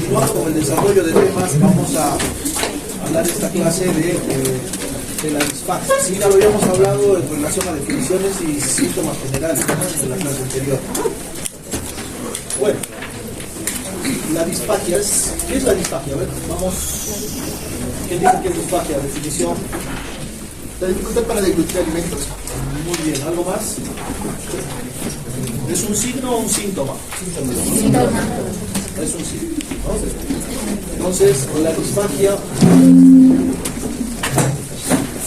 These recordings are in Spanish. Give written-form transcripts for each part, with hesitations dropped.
continuando con el desarrollo de temas, vamos a dar esta clase de la disfagia. Sí, ya lo habíamos hablado en relación a definiciones y síntomas generales, ¿no?, en la clase anterior. Bueno, la disfagia es... ¿Qué es la disfagia? A ver, vamos... ¿Quién dice que es disfagia? Definición. La dificultad para deglutir alimentos. Muy bien, ¿algo más? ¿Es un signo o un síntoma? Síntoma. Es un signo, ¿no? Entonces, la disfagia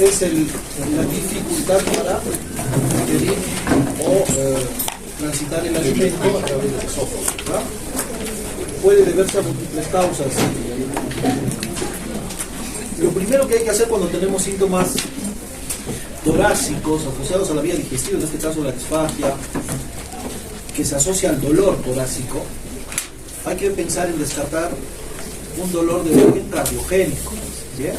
es la dificultad para digerir o transitar el alimento a través del esófago, ¿verdad? Puede deberse a múltiples causas. Lo primero que hay que hacer cuando tenemos síntomas torácicos asociados a la vía digestiva, en este caso la disfagia, que se asocia al dolor torácico, hay que pensar en descartar un dolor de origen cardiogénico. ¿Bien?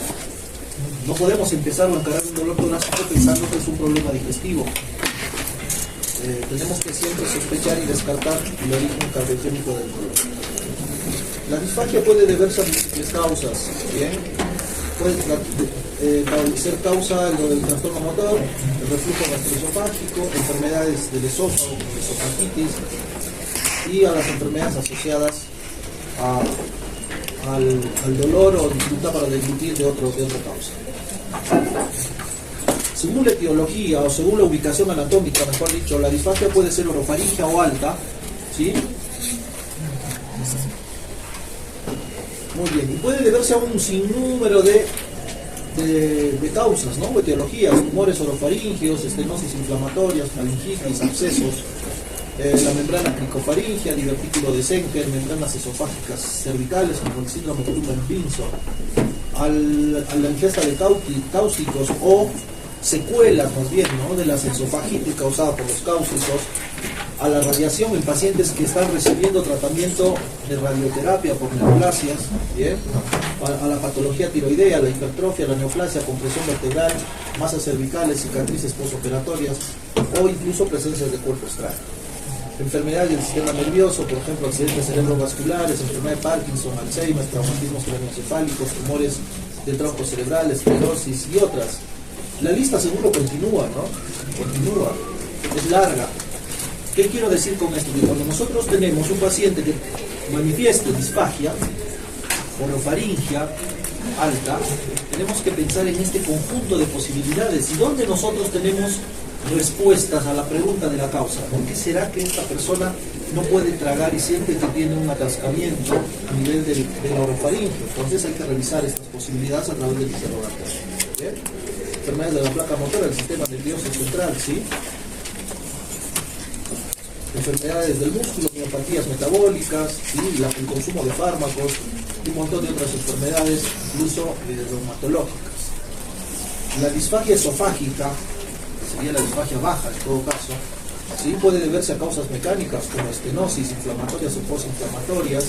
No podemos empezar a encarar un dolor torácico pensando que es un problema digestivo. Tenemos que siempre sospechar y descartar el origen cardiogénico del dolor. La disfagia puede deberse a múltiples causas. ¿Bien? Puede ser causa del trastorno motor, el reflujo gastroesofágico, enfermedades del esófago, esofagitis, y a las enfermedades asociadas al dolor o dificultad para deglutir de otra causa. Según la etiología o según la ubicación anatómica, mejor dicho, la disfagia puede ser orofaringia o alta, ¿sí? Muy bien, y puede deberse a un sinnúmero de causas, ¿no?, o etiologías: tumores orofaringios, estenosis inflamatorias, faringitis, abscesos, la membrana cricofaringea, divertículo de Senker, membranas esofágicas cervicales como el síndrome Truman-Binson, a la ingesta de cáusticos o secuelas más bien, ¿no?, de la esofagitis causada por los cáusticos, a la radiación en pacientes que están recibiendo tratamiento de radioterapia por neoplasias, ¿bien?, a la patología tiroidea, la hipertrofia, la neoplasia, compresión vertebral, masas cervicales, cicatrices postoperatorias o incluso presencias de cuerpo extraño. Enfermedades del sistema nervioso, por ejemplo, accidentes cerebrovasculares, enfermedad de Parkinson, Alzheimer, traumatismos craneoencefálicos, tumores del tronco cerebral, esclerosis y otras. La lista seguro continúa, ¿no? Continúa, es larga. ¿Qué quiero decir con esto? Que cuando nosotros tenemos un paciente que manifieste disfagia, orofaringia alta, tenemos que pensar en este conjunto de posibilidades y donde nosotros tenemos respuestas a la pregunta de la causa. ¿Por qué será que esta persona no puede tragar y siente que tiene un atascamiento a nivel de la orofaringe? Entonces hay que revisar estas posibilidades a través del interrogatorio. ¿Bien? Enfermedades de la placa motora, del sistema nervioso central, ¿sí? Enfermedades del músculo, miopatías metabólicas, ¿sí?, el consumo de fármacos y un montón de otras enfermedades, incluso reumatológicas. La disfagia esofágica, que sería la disfagia baja en todo caso, ¿sí?, puede deberse a causas mecánicas como estenosis inflamatorias o postinflamatorias,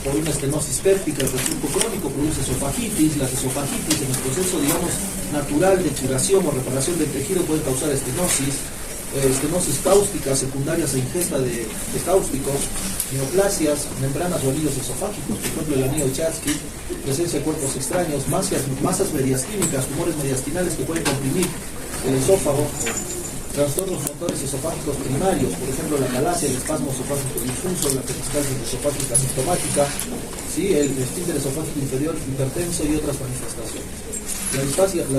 por una estenosis péptica. El reflujo crónico produce esofagitis. Las esofagitis, en el proceso, digamos, natural de curación o reparación del tejido, pueden causar estenosis cáusticas secundarias a ingesta de cáusticos, neoplasias, membranas o anillos esofágicos, por ejemplo el anillo de Chatsky, presencia de cuerpos extraños, masas mediastínicas, tumores mediastinales que pueden comprimir el esófago, trastornos motores esofágicos primarios, por ejemplo la malasia, el espasmo esofágico difuso, la peristalsis esofágica sintomática, ¿sí?, el esfínter esofágico inferior hipertenso y otras manifestaciones. La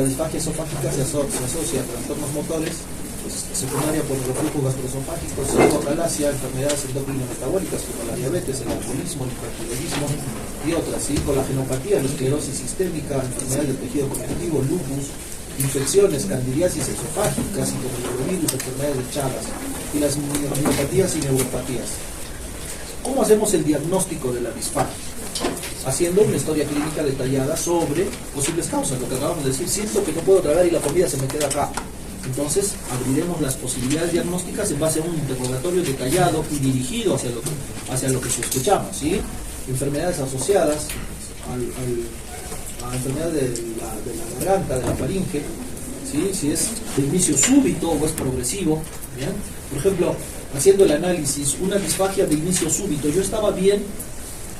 disfagia esofágica se asocia a trastornos motores secundaria por el reflujo gastroesofágico, pseudocalasia, enfermedades endocrino-metabólicas como la diabetes, el alcoholismo, el hipertiroidismo y otras, ¿sí?, con la genopatía, la esclerosis sistémica, enfermedades del tejido conectivo, lupus, infecciones, candidiasis esofágicas, citomegalovírus, enfermedades de Chagas y las miopatías y neuropatías. ¿Cómo hacemos el diagnóstico de la disfagia? Haciendo una historia clínica detallada sobre posibles causas, lo que acabamos de decir: siento que no puedo tragar y la comida se me queda acá. Entonces abriremos las posibilidades diagnósticas en base a un interrogatorio detallado y dirigido hacia lo que sospechamos, ¿sí? Enfermedades asociadas a enfermedades de la garganta, de la faringe, ¿sí?, si es de inicio súbito o es progresivo, ¿bien? Por ejemplo, haciendo el análisis, una disfagia de inicio súbito, yo estaba bien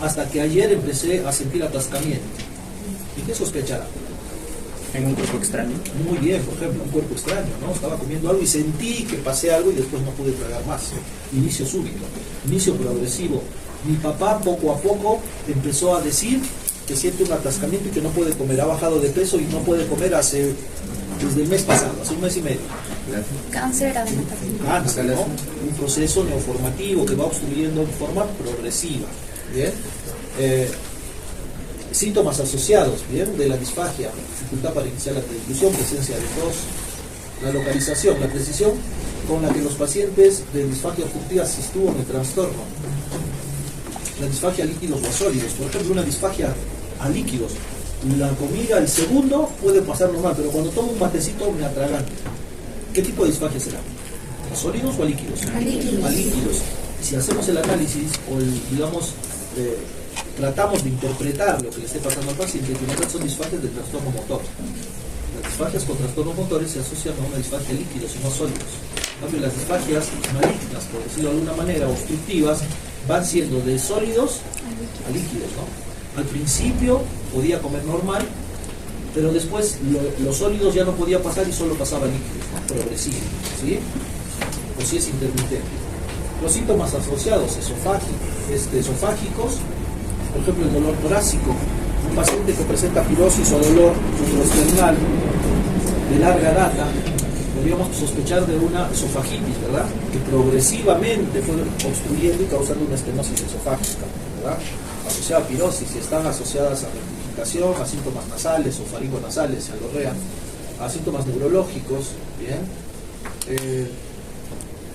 hasta que ayer empecé a sentir atascamiento. ¿Y qué sospechará? En un cuerpo extraño. Muy bien, por ejemplo, un cuerpo extraño, ¿no? Estaba comiendo algo y sentí que pasé algo y después no pude tragar más. Inicio súbito, inicio progresivo. Mi papá poco a poco empezó a decir que siente un atascamiento y que no puede comer. Ha bajado de peso y no puede comer desde el mes pasado, hace un mes y medio. Cáncer, Cáncer, ¿no? Un proceso neoformativo que va obstruyendo de forma progresiva. ¿Bien? Síntomas asociados, ¿bien? De la disfagia, dificultad para iniciar la difusión, presencia de tos, la localización, la precisión con la que los pacientes de disfagia obstructiva sitúan el trastorno. La disfagia a líquidos o a sólidos, por ejemplo, una disfagia a líquidos. La comida, el segundo, puede pasar normal, pero cuando tomo un matecito me atraganto. ¿Qué tipo de disfagia será? ¿A sólidos o a líquidos? A líquidos. A líquidos. Si hacemos el análisis o tratamos de interpretar lo que le esté pasando al paciente, que en realidad son disfagias de trastorno motor. Las disfagias con trastornos motores se asocian a una disfagia de líquidos y no sólidos. En cambio, las disfagias malignas, por decirlo de alguna manera, obstructivas, van siendo de sólidos a líquidos, ¿no? Al principio podía comer normal, pero después los sólidos ya no podía pasar y solo pasaba líquidos, ¿no? Progresivo, ¿sí? O si es intermitente. Los síntomas asociados esofágicos, por ejemplo, el dolor torácico, un paciente que presenta pirosis o dolor musculoesquelinal de larga data, podríamos sospechar de una esofagitis, ¿verdad? Que progresivamente fue obstruyendo y causando una estenosis esofágica, ¿verdad? Asociada a pirosis, y están asociadas a rectificación, a síntomas nasales o faringonasales, a alorrea, a síntomas neurológicos, ¿bien?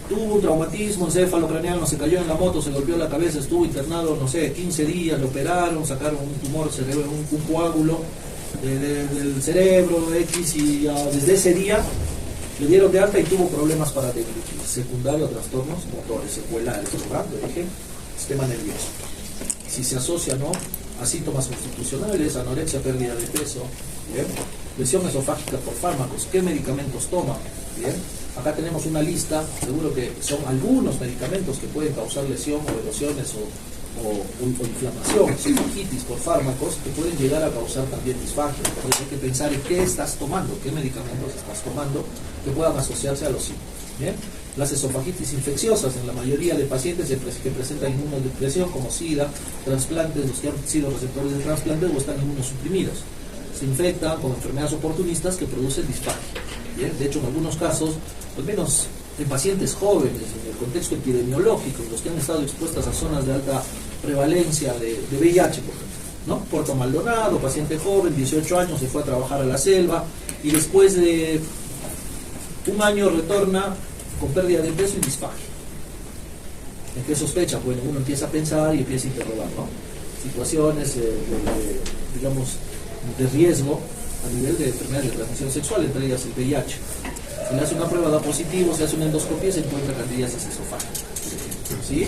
Tuvo un traumatismo encefalocraneal, se cayó en la moto, se golpeó la cabeza, estuvo internado, 15 días, lo operaron, sacaron un tumor cerebral, un coágulo del cerebro, X, y desde ese día le dieron de alta y tuvo problemas para deglutir, secundario a trastornos motores, secuelares, ¿verdad? Le dije, sistema nervioso. Si se asocia, ¿no?, a síntomas constitucionales, anorexia, pérdida de peso, ¿bien? Lesión esofágica por fármacos, ¿qué medicamentos toma? ¿Bien? Acá tenemos una lista, seguro que son algunos medicamentos que pueden causar lesión o erosiones o inflamación, esofagitis por fármacos que pueden llegar a causar también disfagia. Entonces hay que pensar en qué estás tomando, qué medicamentos estás tomando que puedan asociarse a los síntomas. ¿Bien? Las esofagitis infecciosas en la mayoría de pacientes que presentan inmunodepresión como SIDA, trasplantes, los que han sido receptores de trasplantes o están inmunosuprimidos. Se infectan con enfermedades oportunistas que producen disfagia. ¿Bien? De hecho, en algunos casos, al menos en pacientes jóvenes, en el contexto epidemiológico, los que han estado expuestas a zonas de alta prevalencia de VIH, por ejemplo, ¿no? Puerto Maldonado, paciente joven, 18 años, se fue a trabajar a la selva y después de un año retorna con pérdida de peso y disfagia. ¿En qué sospecha? Bueno, uno empieza a pensar y empieza a interrogar, ¿no? Situaciones, digamos, de riesgo a nivel de enfermedades de transmisión sexual, entre ellas el VIH. Se le hace una prueba, da positivo, se hace una endoscopia y se encuentra candidiasis esofágica. ¿Sí?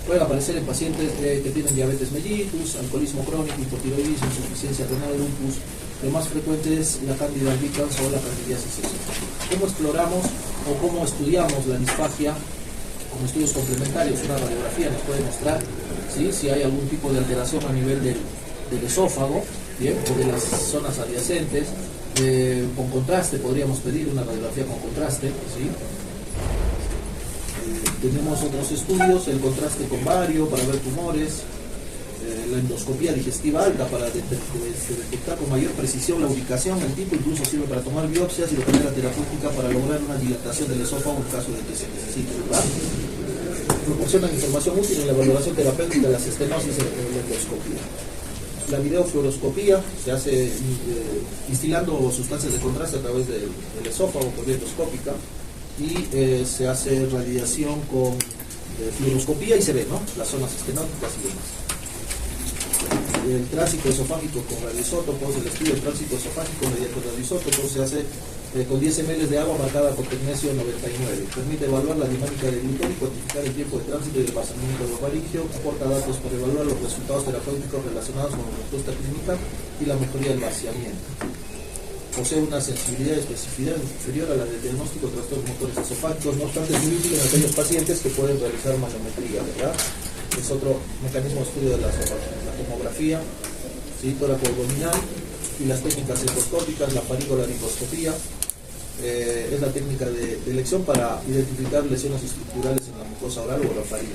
Puede aparecer en pacientes que tienen diabetes mellitus, alcoholismo crónico, hipotiroidismo, insuficiencia renal, lupus. Lo más frecuente es la Candida albicans o la candidiasis esofágica. ¿Cómo exploramos o cómo estudiamos la disfagia? Con estudios complementarios, una radiografía nos puede mostrar, ¿sí?, si hay algún tipo de alteración a nivel del esófago, ¿bien?, o de las zonas adyacentes. Con contraste, podríamos pedir una radiografía con contraste, ¿sí? Tenemos otros estudios, el contraste con bario para ver tumores, la endoscopía digestiva alta para detectar con mayor precisión la ubicación, el tipo, incluso sirve para tomar biopsias y de manera terapéutica para lograr una dilatación del esófago en caso de que se necesite, ¿verdad? Proporcionan información útil en la evaluación terapéutica de las estenosis en la endoscopía. La videofluoroscopía se hace instilando sustancias de contraste a través del esófago por vía endoscópica y se hace radiación con fluoroscopía y se ve, ¿no?, las zonas estenóticas y demás. El tránsito esofágico con radioisótopos, el estudio del tránsito esofágico mediante radioisótopos se hace con 10 ml de agua marcada con tecnesio 99. Permite evaluar la dinámica del glutón y cuantificar el tiempo de tránsito y el pasamiento glofaringeo. Aporta datos para evaluar los resultados terapéuticos relacionados con la respuesta clínica y la mejoría del vaciamiento. Posee una sensibilidad y especificidad inferior a la del diagnóstico de trastornos motores esofágicos, no obstante es muy útil en aquellos pacientes que pueden realizar manometría, ¿verdad? es otro mecanismo de estudio de la tomografía, ¿sí? Tóraco abdominal y las técnicas endoscópicas, la faringolaringoscopía, es la técnica de elección para identificar lesiones estructurales en la mucosa oral o la faringe.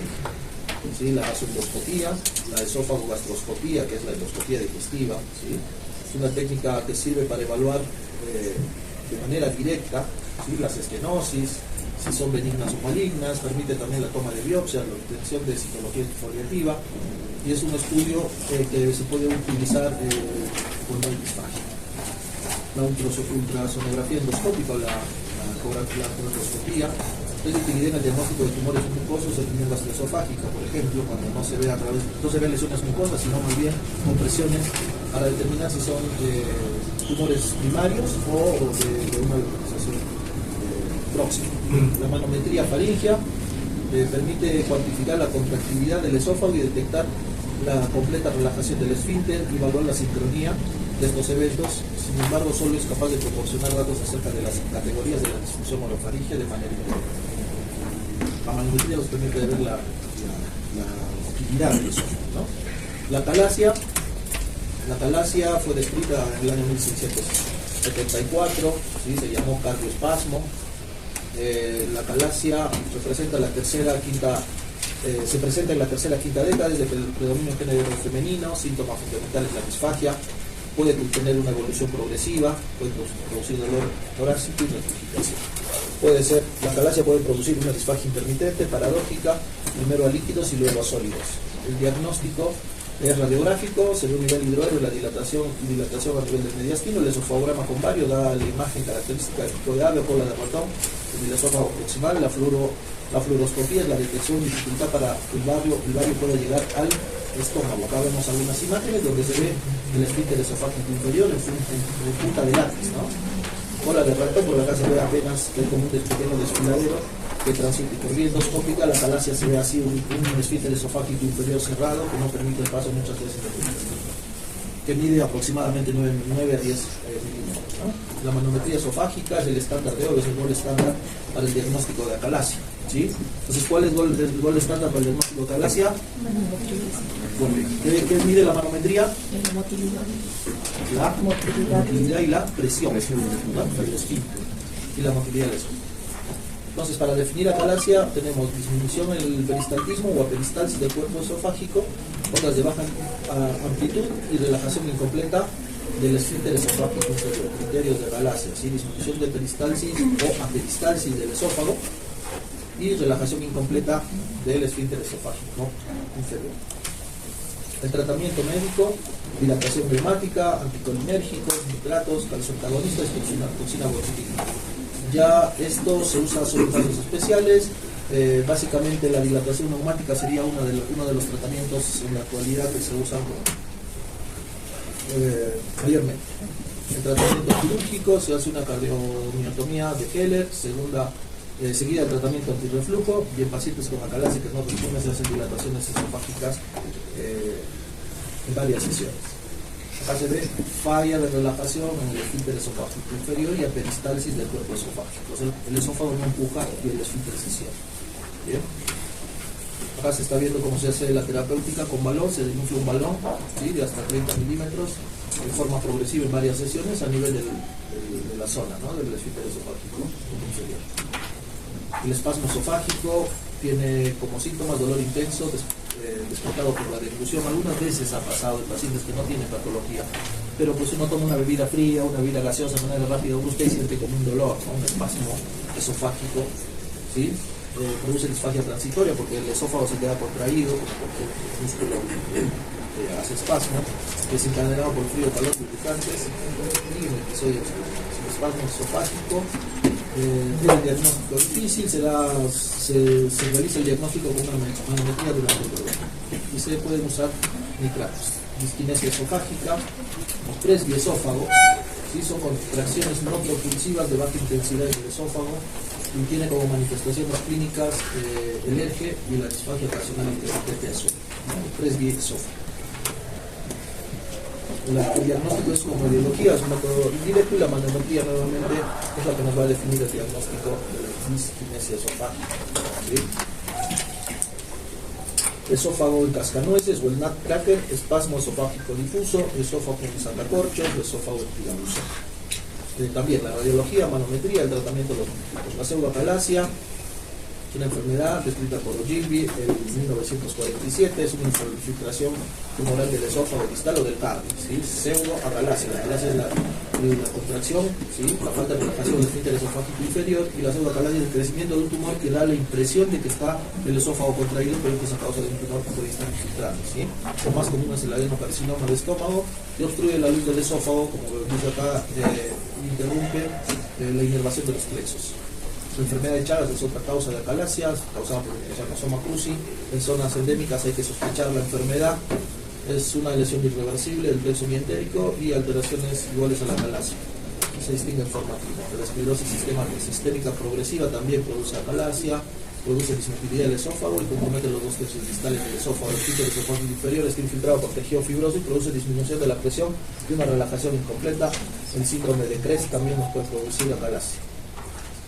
¿Sí? La gastroendoscopía, la esófago-gastroscopía, que es la endoscopía digestiva, ¿sí? Es una técnica que sirve para evaluar de manera directa, ¿sí? Las estenosis, si son benignas o malignas, permite también la toma de biopsia, la obtención de citología exfoliativa, y es un estudio que se puede utilizar cuando hay disfagia. La ultrasonografía endoscópica, la colposcopía, es utilizada en el diagnóstico de tumores mucosos en línea gastroesofágica, por ejemplo, cuando no se ven lesiones mucosas, sino más bien compresiones, para determinar si son tumores primarios o de una localización próxima. La manometría faríngea permite cuantificar la contractilidad del esófago y detectar la completa relajación del esfínter y evaluar la sincronía de estos eventos. Sin embargo, solo es capaz de proporcionar datos acerca de las categorías de la disfunción orofaríngea de manera inmediata. La manometría nos permite ver la utilidad del esófago, ¿no? La talasia fue descrita en el año 1674, ¿sí? Se llamó cardioespasmo. La talasia se presenta en la tercera quinta década, desde el predominio género femenino, síntomas fundamentales la disfagia, puede tener una evolución progresiva, puede producir dolor torácico y notificación. La talasia puede producir una disfagia intermitente, paradójica, primero a líquidos y luego a sólidos. El diagnóstico es radiográfico, se ve un nivel hidroaéreo, la dilatación a nivel del mediastino, el esofagograma con bario da la imagen característica de pico de ave o cola de ratón en el esófago proximal. La fluoroscopía es la detección de dificultad para que el bario pueda llegar al estómago. Acá vemos algunas imágenes donde se ve el esfínter esofágico inferior en punta de látex, ¿no? Cola de ratón, por acá se ve apenas el común del pequeño desfiladero que transite. Por vía endoscópica, la talasia se ve así, un esfínter esofágico inferior cerrado que no permite el paso muchas veces del intestino, que mide aproximadamente 9 a 10 milímetros, ¿no? La manometría esofágica es el estándar de oro, es el gol estándar para el diagnóstico de acalasia, ¿sí? Entonces, ¿cuál es el gol estándar para el diagnóstico de acalasia? ¿Qué mide la manometría? La motilidad y la presión, ¿no? El esfínter y la motilidad del esófago. Entonces, para definir acalasia tenemos disminución en el peristaltismo o aperistalsis del cuerpo esofágico, ondas de baja amplitud y relajación incompleta del esfínter esofágico inferior. Criterios de acalasia, ¿sí? Disminución de peristalsis o aperistalsis del esófago y relajación incompleta del esfínter esofágico inferior. El tratamiento médico: dilatación reumática, anticolinérgicos, nitratos, calcioantagonistas y toxina botulinum. Ya esto se usa solo en casos especiales. Básicamente la dilatación neumática sería uno de los tratamientos en la actualidad que se usan mayormente. El tratamiento quirúrgico se hace una cardiomiotomía de Heller, seguida del tratamiento antirreflujo, y en pacientes con acalasia que no responden se hacen dilataciones esofágicas en varias sesiones. Acá se ve falla de relajación en el esfínter esofágico inferior y aperistalsis del cuerpo esofágico. El esófago no empuja y el esfínter se cierra. ¿Bien? Acá se está viendo cómo se hace la terapéutica con balón. Se denuncia un balón, ¿sí? De hasta 30 milímetros en forma progresiva en varias sesiones a nivel de la zona, ¿no? Del esfínter esofágico inferior. El espasmo esofágico tiene como síntomas dolor intenso, despertado por la deglución. Algunas veces ha pasado en pacientes que no tienen patología, pero pues uno toma una bebida fría, una bebida gaseosa de manera rápida, uno usted siente como un dolor, ¿no? Un espasmo esofágico, ¿sí? Produce disfagia transitoria porque el esófago se queda contraído, porque el músculo hace espasmo, desencadenado por frío, calor, lubricantes y en episodios de espasmo esofágico. El diagnóstico difícil, se realiza el diagnóstico con una manometría durante el programa y se pueden usar nitratos. Disquinesia esofágica, presbiesófago, ¿sí? Son contracciones no propulsivas de baja intensidad en el esófago y tiene como manifestaciones clínicas el eje y la disfagia ocasional intermitente azul, presbiesófago. El diagnóstico es como ideología, es un método indirecto, y la manometría nuevamente es la que nos va a definir el diagnóstico de la disquinesia esofágica, ¿sí? esófago en cascanueces o el nutcracker, espasmo esofágico difuso, esófago en sacacorchos, esófago en tirabuzo. También la radiología, manometría, el tratamiento de los tipos. La pseudoacalasia es una enfermedad descrita por Ogilvy en 1947, es una infiltración tumoral del esófago distal o del cardio, ¿sí? Pseudoacalasia, la acalasia es la contracción, ¿sí? La falta de relajación del esfínter esofágico inferior, y la pseudoacalasia es el crecimiento de un tumor que da la impresión de que está el esófago contraído, pero que es a causa de un tumor que puede estar infiltrando, ¿sí? Lo más común es el adenocarcinoma del estómago, que obstruye la luz del esófago, como lo dice acá, interrumpe la inervación de los plexos. La enfermedad de Chagas es otra causa de acalasia, causada por el Sarcosoma cruzi. En zonas endémicas hay que sospechar la enfermedad. Es una lesión irreversible del plexo mientérico y alteraciones iguales a la acalasia. Se distingue en forma clínica. La esclerosis sistémica progresiva también produce acalasia, produce dismotilidad del esófago y compromete los dos tercios distales del esófago. El esfínter esofágico inferior está infiltrado por tejido fibroso y produce disminución de la presión y una relajación incompleta. El síndrome de Krebs también nos puede producir acalasia.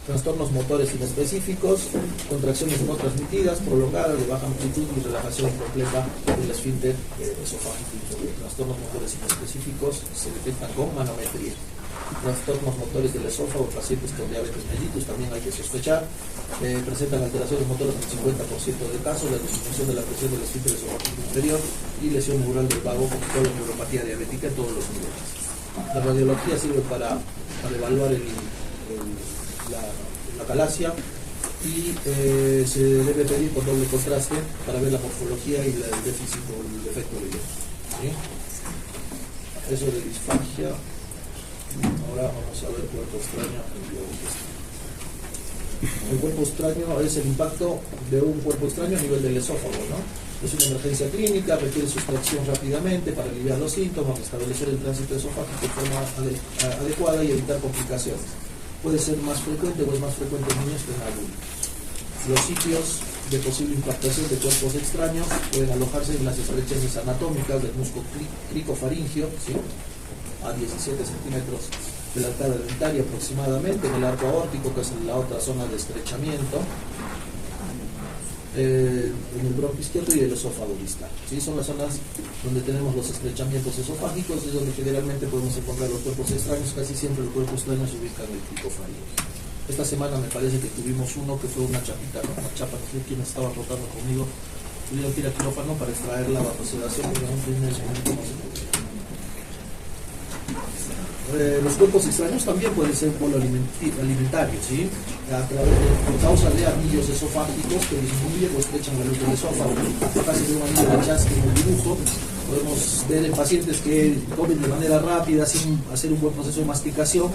Trastornos motores inespecíficos, contracciones no transmitidas, prolongadas, de baja amplitud y relajación incompleta del esfínter esofágico inferior. Trastornos motores inespecíficos se detectan con manometría. Trastornos motores del esófago, pacientes con diabetes mellitus también hay que sospechar. Presentan alteraciones motoras en el 50% de casos, la disminución de la presión del esfínter esofágico inferior y lesión neural del vago con neuropatía diabética en todos los niveles. La radiología sirve para evaluar la acalasia y se debe pedir con doble contraste para ver la morfología y el déficit o el defecto de ellos, ¿sí? Eso de disfagia. Ahora vamos a ver cuerpo extraño. El cuerpo extraño es el impacto de un cuerpo extraño a nivel del esófago, ¿no? Es una emergencia clínica, requiere sustracción rápidamente para aliviar los síntomas, establecer el tránsito esofágico de forma adecuada y evitar complicaciones. Puede ser más frecuente o es más frecuente en niños que en adultos. Los sitios de posible impactación de cuerpos extraños pueden alojarse en las estrecheces anatómicas del músculo cricofaringio, ¿sí? A 17 centímetros de la arcada dentaria aproximadamente, en el arco aórtico, que es la otra zona de estrechamiento, en el bronquio izquierdo y el esófago distal, ¿sí? Son las zonas donde tenemos los estrechamientos esofágicos, es donde generalmente podemos encontrar los cuerpos extraños. Casi siempre el cuerpo extraño se ubica en el cricofaringio. Esta semana me parece que tuvimos uno que fue una chapita, ¿no? Una chapa, no sé quién estaba rotando conmigo, tuvieron que ir a quirófano para extraer la vasosedación, porque en ese momento no se podía. Los cuerpos extraños también pueden ser polo alimentario, ¿sí? Por causa de anillos esofágicos que disminuyen o estrechan la luz del esófago. Acá se ve un anillo de Chasky en el dibujo. Podemos ver en pacientes que comen de manera rápida sin hacer un buen proceso de masticación,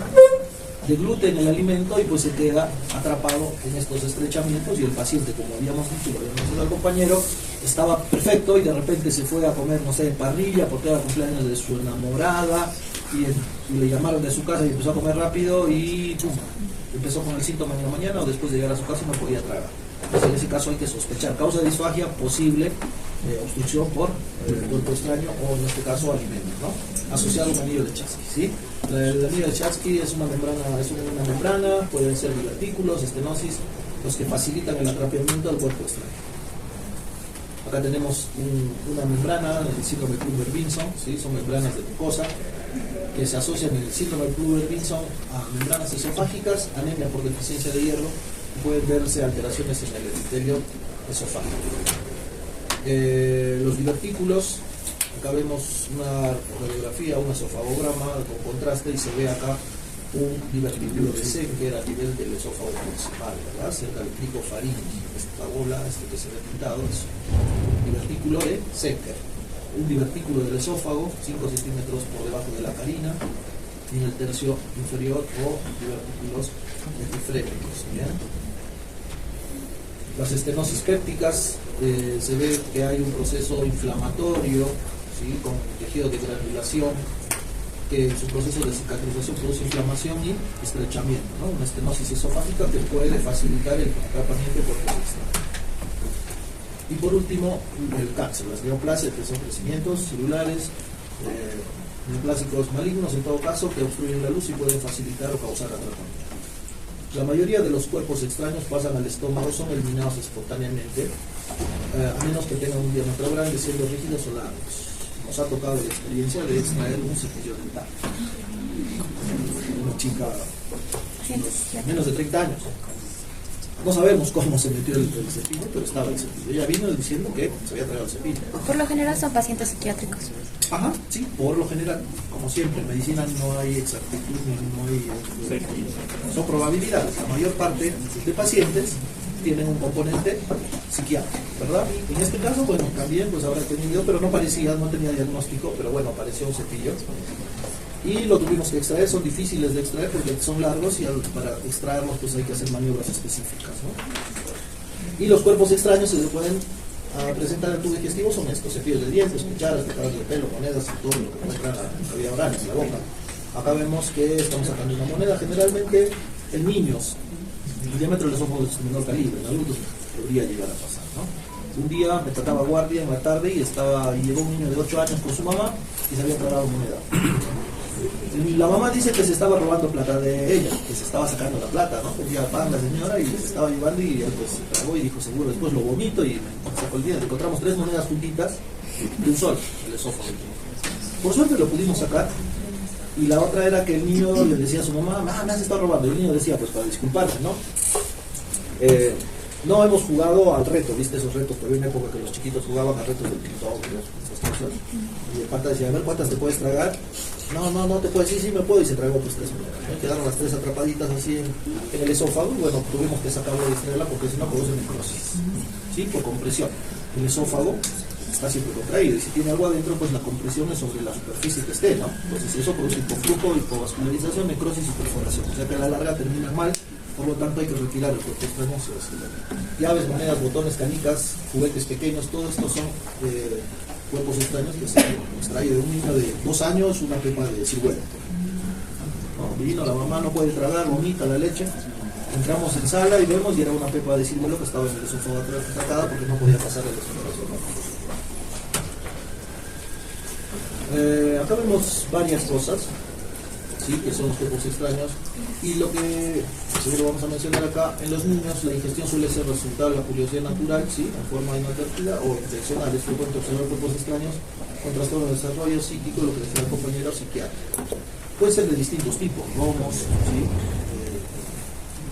de gluten en el alimento, y pues se queda atrapado en estos estrechamientos, y el paciente, como habíamos dicho, lo habíamos dicho al compañero, estaba perfecto y de repente se fue a comer, no sé, parrilla porque era cumpleaños de su enamorada, y le llamaron de su casa y empezó a comer rápido y ¡pum! Empezó con el síntoma en la mañana, o después de llegar a su casa no podía tragar. Entonces en ese caso hay que sospechar causa de disfagia posible, obstrucción por cuerpo extraño, o en este caso alimentos, ¿no? Asociado a un anillo de Chasky, ¿sí? El anillo de Chasky es una membrana, pueden ser divertículos, estenosis, los que facilitan el atrapamiento del cuerpo extraño. Acá tenemos una membrana, el síndrome Kluver-Vinson, ¿sí? Son membranas de mucosa que se asocian en el síndrome Kluver-Vinson a membranas esofágicas, anemia por deficiencia de hierro, y pueden verse alteraciones en el epitelio esofágico. Los divertículos, acá vemos una radiografía, un esofagograma con contraste, y se ve acá un divertículo de Senker a nivel del esófago principal, ¿verdad? Cerca del cricofaringio. Esta bola, que se ve pintado, es un divertículo de Senker. Un divertículo del esófago, 5 centímetros por debajo de la carina, y en el tercio inferior, o divertículos epifrénicos, ¿bien? Las estenosis pépticas, se ve que hay un proceso inflamatorio, ¿sí? Con tejido de granulación, que en su proceso de cicatrización produce inflamación y estrechamiento, ¿no? Una estenosis esofágica que puede facilitar el atrapamiento por extraño. Y por último, el cáncer, las neoplasias, que son crecimientos celulares, neoplásicos malignos en todo caso, que obstruyen la luz y pueden facilitar o causar atrapamiento. La mayoría de los cuerpos extraños pasan al estómago, son eliminados espontáneamente, a menos que tengan un diámetro grande, siendo rígidos o largos. Nos ha tocado la experiencia de extraer un cepillo dental. Una chica menos de 30 años. No sabemos cómo se metió el cepillo, pero estaba el cepillo. Ella vino diciendo que se había traído el cepillo. Por lo general son pacientes psiquiátricos. Ajá, sí, por lo general, como siempre, en medicina no hay exactitud, no hay... son probabilidades. La mayor parte de pacientes tienen un componente psiquiátrico, ¿verdad? En este caso, bueno, también pues habrá tenido, pero no parecía, no tenía diagnóstico, pero bueno, apareció un cepillo. Y lo tuvimos que extraer, son difíciles de extraer porque son largos y para extraerlos pues hay que hacer maniobras específicas, ¿no? Y los cuerpos extraños se pueden presentar en el tubo digestivo, son estos: cepillos de dientes, cucharas, picadas de pelo, monedas y todo lo que encuentran en la cavidad oral, en la boca. Acá vemos que estamos sacando una moneda. Generalmente en niños el diámetro del esófago es de menor calibre, en adultos podría llegar a pasar, ¿no? Un día me trataba guardia en la tarde y llegó un niño de 8 años con su mamá y se había tragado moneda. La mamá dice que se estaba robando plata de ella, que se estaba sacando la plata, ¿no? Tenía pan la señora y se estaba llevando, y él pues se tragó y dijo: seguro después lo vomito, y me sacó el dinero. Encontramos 3 monedas juntitas de un sol, el esófago. Por suerte lo pudimos sacar. Y la otra era que el niño le decía a su mamá: me has estado robando. Y el niño decía, pues para disculparme, ¿no? No hemos jugado al reto, ¿viste? Esos retos, pero hay una época que los chiquitos jugaban a retos del TikTok, esas cosas. Y el pata decía: a ver, ¿cuántas te puedes tragar? No te puedes decir, sí me puedo, y se tragó pues 3 monedas, ¿no? Quedaron las 3 atrapaditas así en el esófago, y bueno, tuvimos que sacarlo de extraerla porque si no produce necrosis, ¿sí? Por compresión. El esófago está siempre contraído, y si tiene algo adentro, pues la compresión es sobre la superficie que esté, ¿no? Entonces eso produce hipoflujo, hipovascularización, necrosis y perforación. O sea que a la larga termina mal, por lo tanto hay que retirar el cuerpo extraño. Llaves, monedas, botones, canicas, juguetes pequeños, todo esto son cuerpos extraños que se extrae de un niño de 2 años, una pepa de ciruela. ¿No? Vino, la mamá no puede tragar, vomita la leche. Entramos en sala y vemos, y era una pepa de ciruelo que estaba en el esófago tratada porque no podía pasar el esófago. Acá vemos varias cosas, ¿sí? Que son los cuerpos extraños, y lo que seguro vamos a mencionar acá: en los niños la ingestión suele ser resultado de la curiosidad natural, ¿sí? En forma inadvertida o intencional. Es frecuente observar cuerpos extraños con trastorno de desarrollo psíquico, lo que decía el compañero, psiquiátrico. Puede ser de distintos tipos: romos, ¿sí?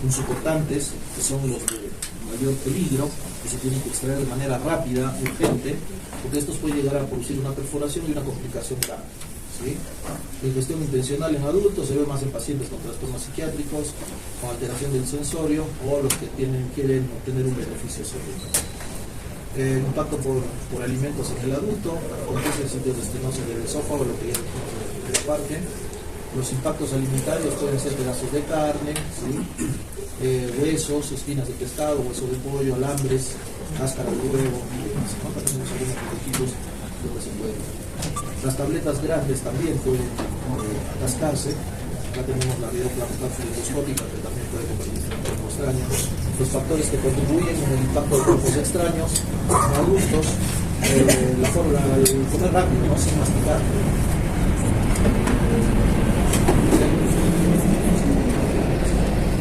Punzocortantes, que son los de mayor peligro, que se tienen que extraer de manera rápida, urgente, porque estos pueden llegar a producir una perforación y una complicación grave, ¿sí? La ingestión intencional en adultos se ve más en pacientes con trastornos psiquiátricos, con alteración del sensorio, o los que quieren obtener un beneficio sobre ello. El impacto por alimentos en el adulto, acontece en sitios de estenosis del esófago, lo que ya dijimos en la parte. Los impactos alimentarios pueden ser pedazos de carne, ¿sí? Huesos, espinas de pescado, hueso de pollo, alambres, cáscara de huevo, y demás, ¿no? Tenemos algunos protoquipos donde se pueden. Las tabletas grandes también pueden atascarse. Acá tenemos la videoplaca endoscópica, que también puede convertirse en un cuerpo extraño. Los factores que contribuyen en el impacto de cuerpos extraños en adultos: la forma, el comer rápido, ¿no? Sin masticar.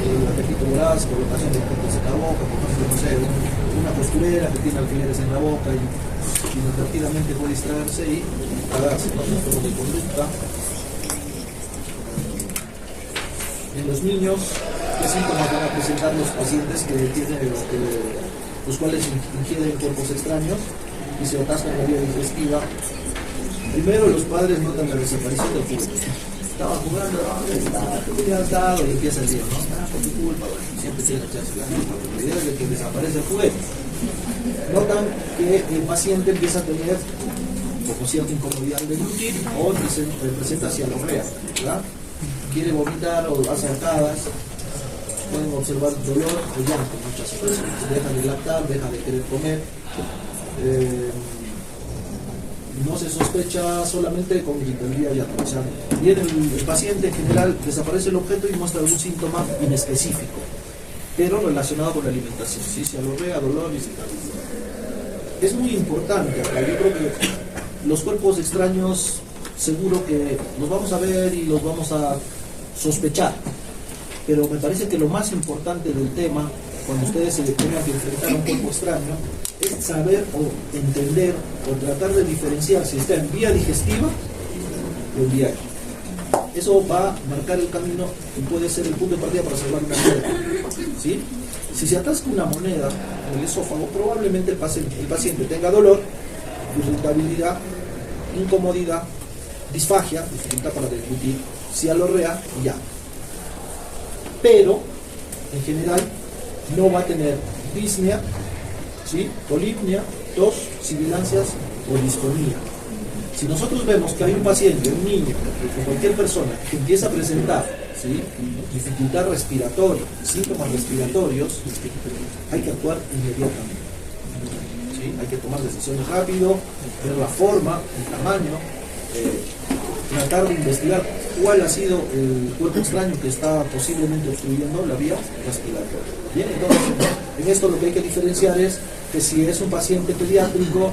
El apetito voraz, colocación de objetos en la boca, por ejemplo, no sé, una costurera que tiene alfileres en la boca y inadvertidamente puede distraerse y tragarse, ¿no? Trastornos de conducta. En los niños, ¿qué síntomas van a presentar los pacientes que tienen los cuales ingieren cuerpos extraños y se atascan en la vía digestiva? Primero, los padres notan la desaparición del juguete. Estaba jugando, muy cansado, y empieza el día, ¿no? Por tu culpa, bueno, siempre tiene que echarse la culpa. La idea es de que desaparece el juguete. Notan que el paciente empieza a tener como cierta incomodidad de deglutir, o presenta cialorrea, ¿verdad? Quiere vomitar o hace arcadas. Pueden observar dolor o llanto en muchas ocasiones. Deja de lactar, deja de querer comer. No se sospecha solamente con irritabilidad y atrofia. O sea, viene el paciente, en general desaparece el objeto y muestra algún síntoma inespecífico, pero relacionado con la alimentación, ¿sí? Cialorrea, dolor y cicatriz. Es muy importante acá. Yo creo que los cuerpos extraños seguro que los vamos a ver y los vamos a sospechar, pero me parece que lo más importante del tema, cuando ustedes se tengan que enfrentar a un cuerpo extraño, es saber o entender o tratar de diferenciar si está en vía digestiva o en vía aérea. Eso va a marcar el camino y puede ser el punto de partida para salvar una moneda, ¿sí? Si se atasca una moneda en el esófago, probablemente el paciente tenga dolor, irritabilidad, incomodidad, disfagia, dificultad para deglutir, cialorrea y ya. Pero, en general, no va a tener disnea, ¿sí?, polipnia, tos, sibilancias o disfonía. Si nosotros vemos que hay un paciente, un niño, o cualquier persona que empieza a presentar, ¿sí?, dificultad respiratoria, síntomas respiratorios, hay que actuar inmediatamente. ¿Sí? Hay que tomar decisiones rápido, ver la forma, el tamaño, tratar de investigar cuál ha sido el cuerpo extraño que está posiblemente obstruyendo la vía respiratoria. Bien, entonces, en esto lo que hay que diferenciar es que si es un paciente pediátrico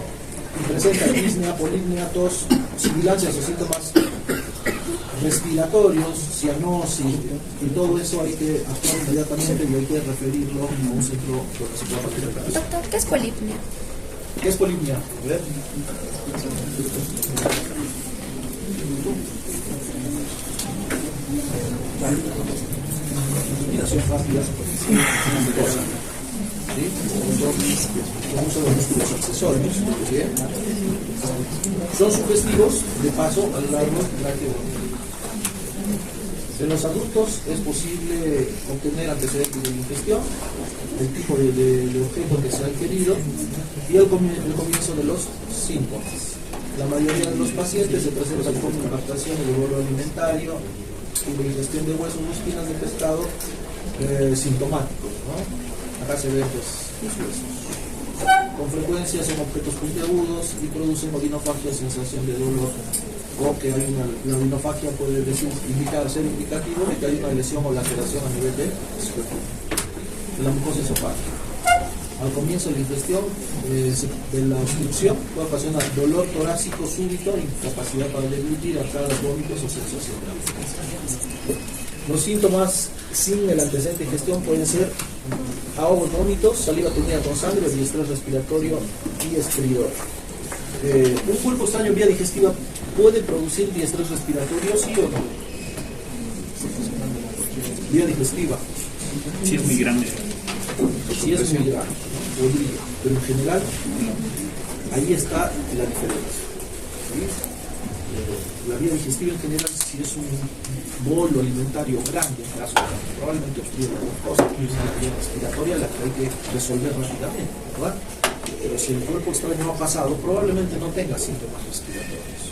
y presenta disnea, polipnia, tos, sibilancias o síntomas respiratorios, cianosis, y todo eso hay que actuar inmediatamente y hay que referirlo a un centro donde se pueda partir. Doctor, ¿qué es polipnia? ¿Qué es polipnia? A ver. Respiración rápida, ¿sí? Con uso de músculos accesorios, ¿sí? Son sugestivos de paso a lo largo del tráqueo. En los adultos es posible obtener antecedentes de ingestión, el tipo de objeto que se ha ingerido y el comienzo de los síntomas. La mayoría de los pacientes se presentan con impactaciones de bolo alimentario y de ingestión de huesos o espinas de pescado sintomáticos, ¿no? Acá se ven pues, los huesos. Con frecuencia son objetos puntiagudos y producen odinofagia, sensación de dolor, o que hay la odinofagia puede ser indicativo de que hay una lesión o laceración a nivel de la mucosa esofágica. Al comienzo de la ingestión de la obstrucción puede ocasionar dolor torácico súbito, incapacidad para deglutir, arcadas, vómitos o sensación de hambre. Los síntomas sin el antecedente de ingestión pueden ser ahogos, vómitos, saliva teñida con sangre, estrés respiratorio y estridor. ¿Un cuerpo extraño en vía digestiva puede producir diestrés respiratorio, sí o no? Vía digestiva. Sí, es muy grande. Sí, es muy grande, ¿no? Podría, pero en general, no. Ahí está la diferencia. ¿Sí? La vía digestiva en general, si es un bolo alimentario grande, en caso probablemente obstruye las cosas, y es la vía respiratoria la que hay que resolver rápidamente, ¿verdad? Pero si el cuerpo extraño no ha pasado, probablemente no tenga síntomas respiratorios.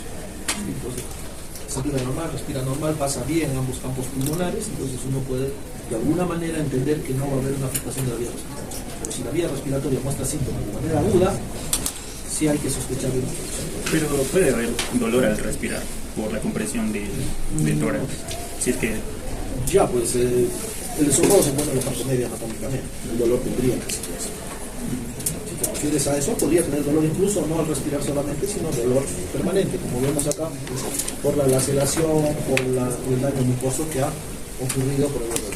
Entonces, respira normal, pasa bien en ambos campos pulmonares, entonces uno puede de alguna manera entender que no va a haber una afectación de la vía respiratoria. Pero si la vía respiratoria muestra síntomas de manera aguda, sí hay que sospechar de una afectación. Pero puede haber dolor al respirar por la compresión del tórax. Si es que ya, pues el esófago se encuentra en la parte media anatómicamente, el dolor tendría que ser eso. Si te refieres a eso, podría tener dolor incluso no al respirar solamente, sino dolor permanente, como vemos acá, pues, por la laceración, por el daño mucoso que ha ocurrido por el dolor.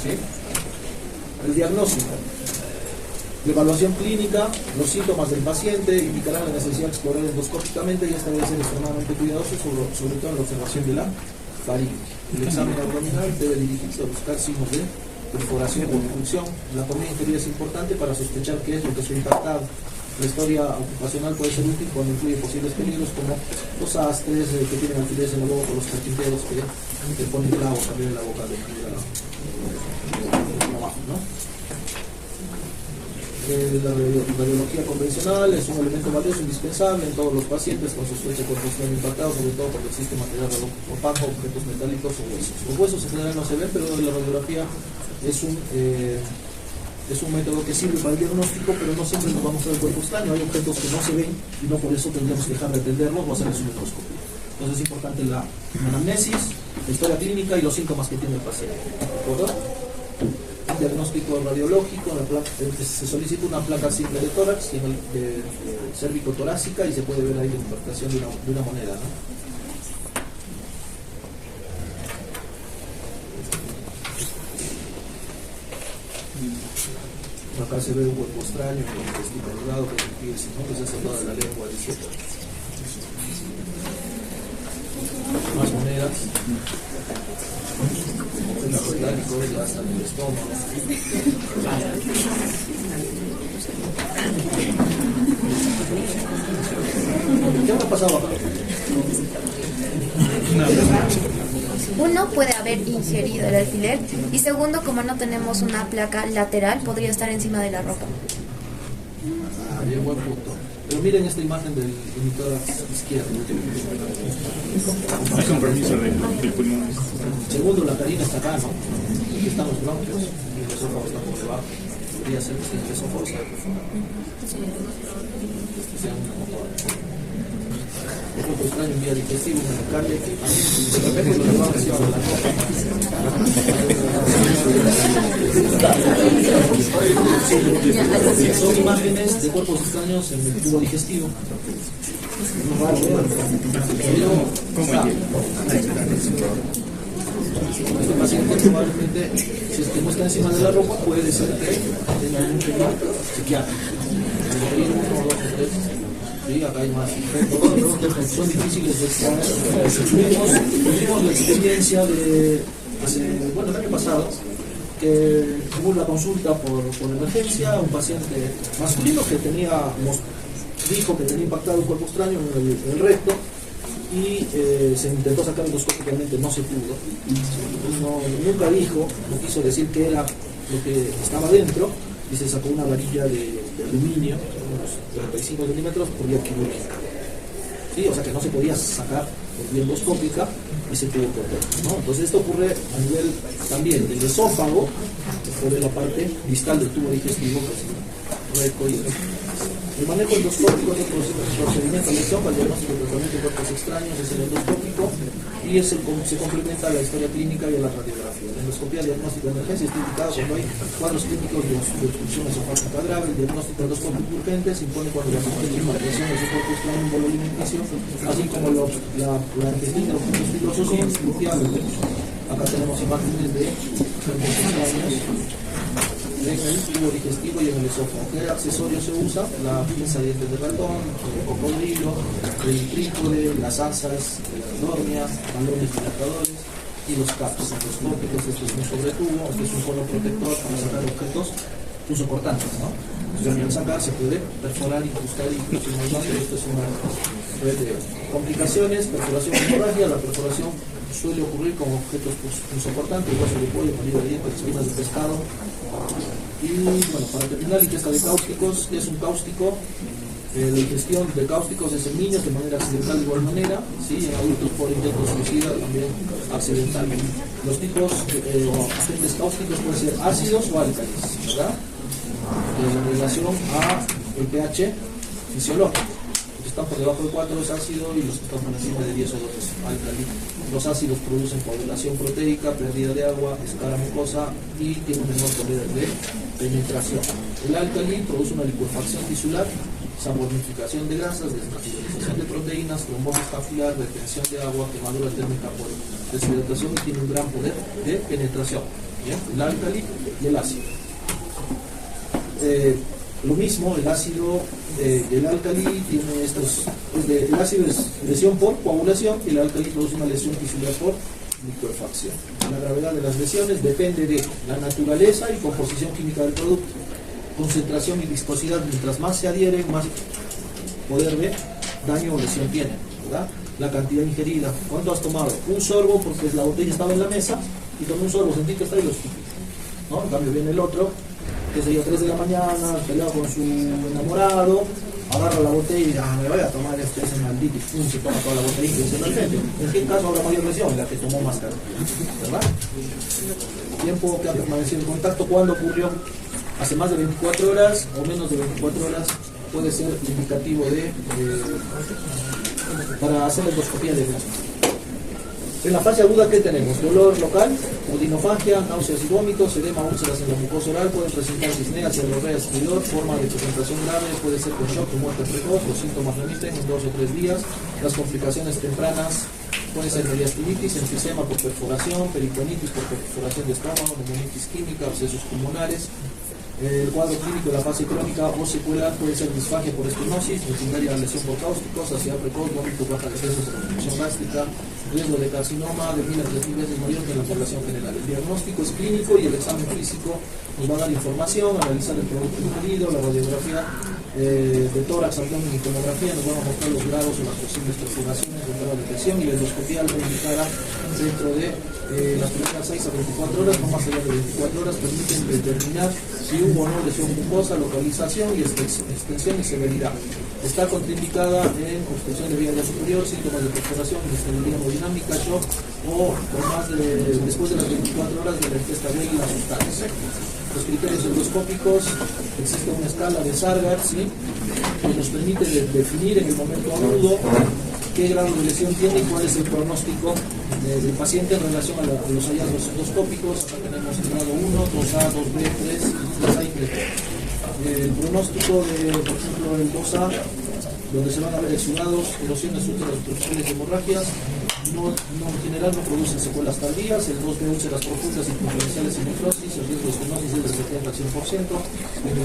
¿Sí? El diagnóstico. La evaluación clínica, los síntomas del paciente indicarán la necesidad de explorar endoscópicamente y esta debe ser extremadamente cuidadoso, sobre todo en la observación de la faringe. El examen abdominal debe dirigirse a buscar signos de perforación o obstrucción. La comida ingerida es importante para sospechar qué es lo que se ha impactado. La historia ocupacional puede ser útil cuando incluye posibles peligros como los astres que tienen alfileres en la boca o los carpinteros que ponen clavos también en la boca de manera abajo, ¿no? La radiología convencional es un elemento valioso indispensable en todos los pacientes con sospecha de cuerpo extraño impactado, sobre todo cuando existe material opaco, objetos metálicos o huesos. Los huesos en general no se ven, pero la radiografía es un método que sirve para el diagnóstico, pero no siempre nos va a mostrar el cuerpo extraño. Hay objetos que no se ven y no por eso tendremos que dejar de atenderlos o hacerles un microscopio. Entonces es importante la anamnesis, la historia clínica y los síntomas que tiene el paciente. ¿De acuerdo? Un diagnóstico radiológico, se solicita una placa simple de tórax y de cérvico-torácica y se puede ver ahí la impactación de una moneda, ¿no? Acá se ve un cuerpo extraño, con el intestino delgado, con el piercing, ¿no? Que se hace toda la lengua, etc. Más monedas. El metálico ya está en el estómago. ¿Qué habrá pasado acá? Uno, puede haber ingerido el alfiler. Y segundo, como no tenemos una placa lateral, podría estar encima de la ropa. Ah, bien, buen punto. Pero miren esta imagen del emitor izquierdo. Hay compromiso del pulmón. Segundo, la carina está acá, ¿no? Aquí están los bronquios y el esófago está por debajo. Podría ser que el esófago sea perforado. Este sea una motora. El cuerpo extraño en vía digestiva, una carne que de repente lo llevamos hacia la copa. Son imágenes de cuerpos extraños en el tubo digestivo. Este paciente probablemente, si es que no está encima de la ropa, puede ser que tenga un tema psiquiátrico. Uno, dos o tres. Sí, acá hay más. Son difíciles de extraer. Tuvimos la experiencia de, el año pasado, que hubo una consulta por emergencia, un paciente masculino que dijo que tenía impactado un cuerpo extraño en el recto y se intentó sacar endoscópicamente, no se pudo. Nunca dijo, no quiso decir qué era lo que estaba dentro y se sacó una varilla de aluminio, unos 35 centímetros por vía quirúrgica. ¿Sí? O sea que no se podía sacar por vía endoscópica y se tuvo que operar, ¿no? Entonces esto ocurre a nivel también del esófago, que fue la parte distal del tubo digestivo, que es el recto y el manejo endoscópico es otro procedimiento de elección para el diagnóstico y tratamiento de cuerpos extraños, es el endoscópico y se complementa a la historia clínica y a la radiografía. La endoscopía diagnóstica de emergencia está indicada cuando hay cuadros clínicos de obstrucción esofágica grave. El diagnóstico endoscópico urgente se impone cuando la compresión de su cuerpo extraño en bolo alimenticio, así como la intestina, los puntos fibrosos son cruciales. Acá tenemos imágenes de cuerpos extraños en el tubo digestivo y en el esófago. ¿Qué accesorio se usa? La pinza de dientes de ratón, el cocodrilo, el trípode, las asas, las dormias, balones dilatadores y los caps endoscópicos. Este es un sobretubo, este es un cono protector para sacar objetos punzocortantes, ¿no? Entonces, al sacar se puede perforar, incrustar y inclusionar más, pero esto es una red de complicaciones, perforación hemorragia. La perforación suele ocurrir con objetos punzocortantes, hueso de pollo, palillo de dientes, espinas de pescado. Y bueno, para terminar, ingesta de cáusticos. Es un cáustico. La ingestión de cáusticos es en niños de manera accidental de igual manera, ¿sí? En adultos por intentos suicida también accidental. Los tipos o agentes cáusticos pueden ser ácidos o álcalis, ¿verdad? En relación a el pH fisiológico. Los que están por debajo de 4 es ácido y los que están por encima de 10 o 2 es álcali. Los ácidos producen coagulación proteica, pérdida de agua, escara mucosa y tienen menor poder de penetración. El álcali produce una licuefacción tisular, sabonificación de grasas, desnaturalización de proteínas, trombosis capilar, retención de agua, quemadura térmica por deshidratación y tiene un gran poder de penetración. ¿Bien? El álcali y el ácido. Lo mismo, el ácido y el álcali tiene estos. El ácido es lesión por coagulación y el álcali produce una lesión tisular por licuefacción. La gravedad de las lesiones depende de la naturaleza y composición química del producto. Concentración y viscosidad, mientras más se adhieren, más poder de daño o lesión tienen, ¿verdad? La cantidad ingerida. ¿Cuánto has tomado? Un sorbo, porque la botella estaba en la mesa y tomé un sorbo, sentí que está y lo escupí, ¿no? En cambio viene el otro, que se 3 de la mañana, peleado con su enamorado, agarra la botella y dice, me voy a tomar ese maldito, y se toma toda la botella intencionalmente. ¿En qué caso habrá mayor lesión? La que tomó más tarde, ¿verdad? Tiempo que ha permanecido en contacto, ¿cuándo ocurrió? Hace más de 24 horas o menos de 24 horas puede ser indicativo para hacer endoscopía diagnóstica. En la fase aguda, ¿qué tenemos? Dolor local, odinofagia, náuseas y vómitos, edema, úlceras en la mucosa oral, pueden presentar disneas, diarrea, estridor, forma de presentación grave, puede ser con shock o muerte precoz, los síntomas remiten en 2 o 3 días, las complicaciones tempranas pueden ser mediastinitis, enfisema por perforación, peritonitis por perforación de estómago, pneumonitis química, abscesos pulmonares, El cuadro clínico de la fase crónica o secuela puede ser disfagia por estenosis, veterinaria lesión por cáusticos, saciedad precoz, vómito, baja de peso, reproducción gástrica, riesgo de carcinoma de 1000 a 3000 veces mayor que en la población general. El diagnóstico es clínico y el examen físico nos va a dar información, analizar el producto ingerido, la radiografía de tórax, abdomen y tomografía nos van a mostrar los grados o las posibles perforaciones del grado de presión, y la endoscopía lo indicará dentro de las primeras 6 a 24 horas, no más allá de 24 horas, permiten determinar si hubo o no lesión mucosa, localización y extensión y severidad. Está contraindicada en obstrucción de vía aérea superior, síntomas de perforación, inestabilidad hemodinámica, shock o después de las 24 horas de la ingesta de la sustancia. Los criterios endoscópicos, existe una escala de Sargar, ¿sí?, que nos permite definir en el momento agudo qué grado de lesión tiene y cuál es el pronóstico del paciente en relación a los hallazgos endoscópicos. Acá tenemos el grado 1, 2A, 2B, 3, 3A y 3B. El pronóstico de, por ejemplo, el 2A, donde se van a ver exudados, erosiones úteras, obstrucciones y hemorragias, en general no producen secuelas tardías. El 2B, úlceras profundas, interferenciales y necrosis, el riesgo de estenosis es del 70 al 100%. El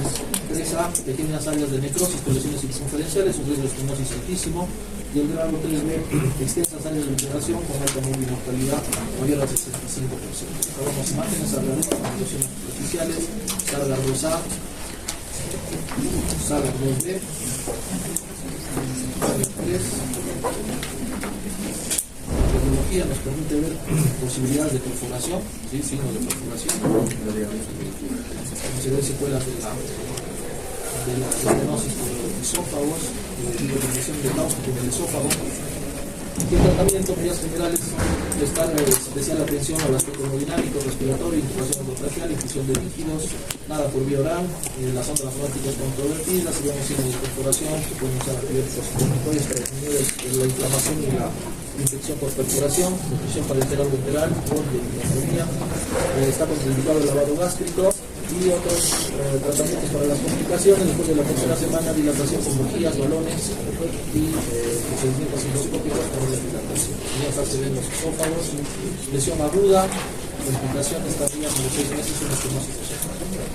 3A, pequeñas áreas de necrosis con lesiones interferenciales, un riesgo de estenosis altísimo. Y el grado 3B, extensas áreas de alteración con alta mortalidad mayor al 65%. Ahora vemos imágenes, Sargar 1, lesiones superficiales, Sargar 2A, Sargar 2B, Sargar 3. La radiología nos permite ver posibilidades de perforación, ¿sí?, signos de perforación. Se ven secuelas de la estenosis por esófagos, determinación de cáustico en el esófago. Y el tratamiento, en vías generales, prestar especial atención al aspecto hemodinámico, respiratorio, intubación endotraqueal, infusión de líquidos, nada por vía oral, las ondas fluoráticas controvertidas, si vemos signos de perforación, se pueden usar antibióticos inhibitorios para disminuir la inflamación y la infección por perforación, nutrición parenteral o enteral, por delineatomía, está contraindicado el lavado gástrico y otros tratamientos para las complicaciones. Después de la tercera semana, dilatación con bujías, balones y procedimientos endoscópicos para la dilatación. Ya se ven los esófagos, lesión aguda, complicaciones tardías en los 6 meses y una estenosis esofágica.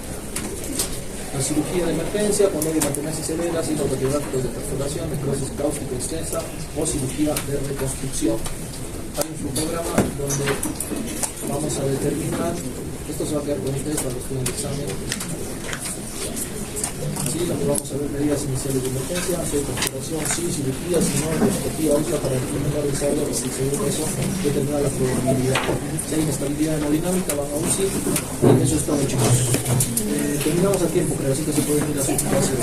La cirugía de emergencia, cuando hay hematomesis severa, signos radiográficos de perforación, necrosis cáustica extensa o cirugía de reconstrucción. Hay un flujograma donde vamos a determinar, esto se va a quedar con ustedes para los que den el examen. Así, donde vamos a ver medidas iniciales de emergencia, si hay perforación, sí, cirugía, si no, endoscopía útil para eliminar el sabor, y según eso determinar la probabilidad. Si hay inestabilidad hemodinámica, van a UCI, y eso es todo, chicos. Terminamos a tiempo, creo, así que se pueden ir a su clase.